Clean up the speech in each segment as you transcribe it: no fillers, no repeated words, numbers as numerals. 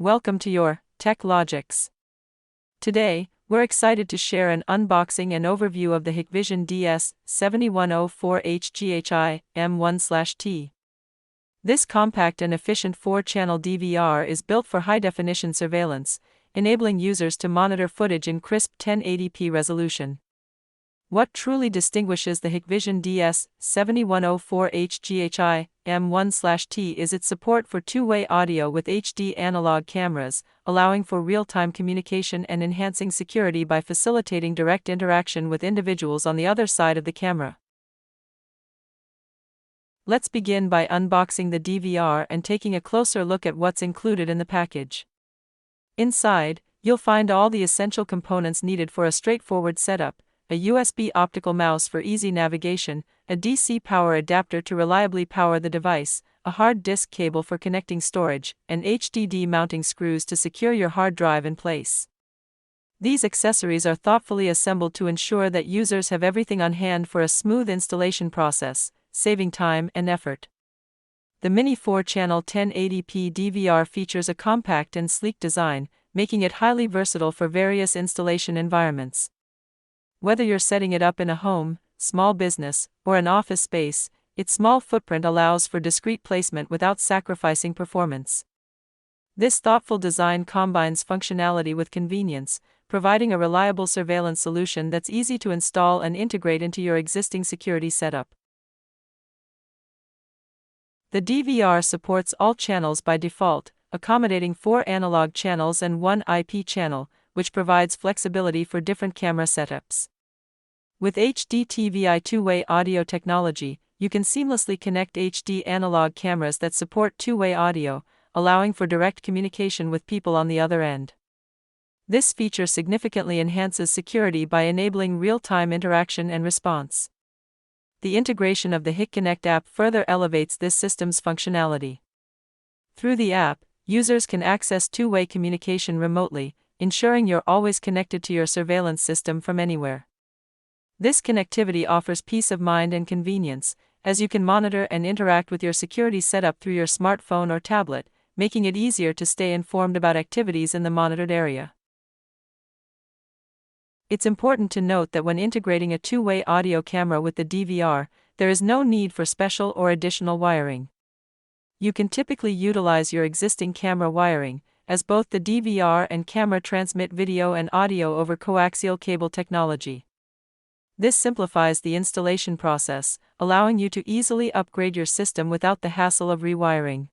Welcome to your Tech Logics. Today, we're excited to share an unboxing and overview of the Hikvision DS-7104HGHI-M1/T. This compact and efficient 4-channel DVR is built for high-definition surveillance, enabling users to monitor footage in crisp 1080p resolution. What truly distinguishes the Hikvision DS-7104HGHI-M1/T is its support for two-way audio with HD analog cameras, allowing for real-time communication and enhancing security by facilitating direct interaction with individuals on the other side of the camera. Let's begin by unboxing the DVR and taking a closer look at what's included in the package. Inside, you'll find all the essential components needed for a straightforward setup: a USB optical mouse for easy navigation, a DC power adapter to reliably power the device, a hard disk cable for connecting storage, and HDD mounting screws to secure your hard drive in place. These accessories are thoughtfully assembled to ensure that users have everything on hand for a smooth installation process, saving time and effort. The mini 4-channel 1080p DVR features a compact and sleek design, making it highly versatile for various installation environments. Whether you're setting it up in a home, small business, or an office space, its small footprint allows for discreet placement without sacrificing performance. This thoughtful design combines functionality with convenience, providing a reliable surveillance solution that's easy to install and integrate into your existing security setup. The DVR supports all channels by default, accommodating 4 analog channels and 1 IP channel, which provides flexibility for different camera setups. With HDTVI two-way audio technology, you can seamlessly connect HD analog cameras that support two-way audio, allowing for direct communication with people on the other end. This feature significantly enhances security by enabling real-time interaction and response. The integration of the HikConnect app further elevates this system's functionality. Through the app, users can access two-way communication remotely, ensuring you're always connected to your surveillance system from anywhere. This connectivity offers peace of mind and convenience, as you can monitor and interact with your security setup through your smartphone or tablet, making it easier to stay informed about activities in the monitored area. It's important to note that when integrating a two-way audio camera with the DVR, there is no need for special or additional wiring. You can typically utilize your existing camera wiring, as both the DVR and camera transmit video and audio over coaxial cable technology. This simplifies the installation process, allowing you to easily upgrade your system without the hassle of rewiring.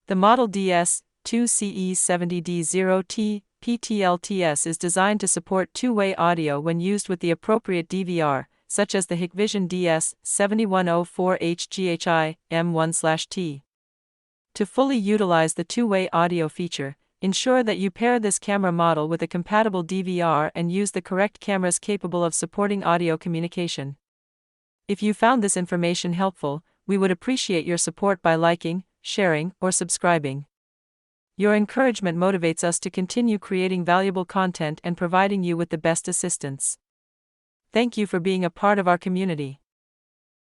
The model DS-7104HGHI-M1 PTLTS is designed to support two-way audio when used with the appropriate DVR, such as the Hikvision DS-7104HGHI-M1/T. To fully utilize the two-way audio feature, ensure that you pair this camera model with a compatible DVR and use the correct cameras capable of supporting audio communication. If you found this information helpful, we would appreciate your support by liking, sharing, or subscribing. Your encouragement motivates us to continue creating valuable content and providing you with the best assistance. Thank you for being a part of our community.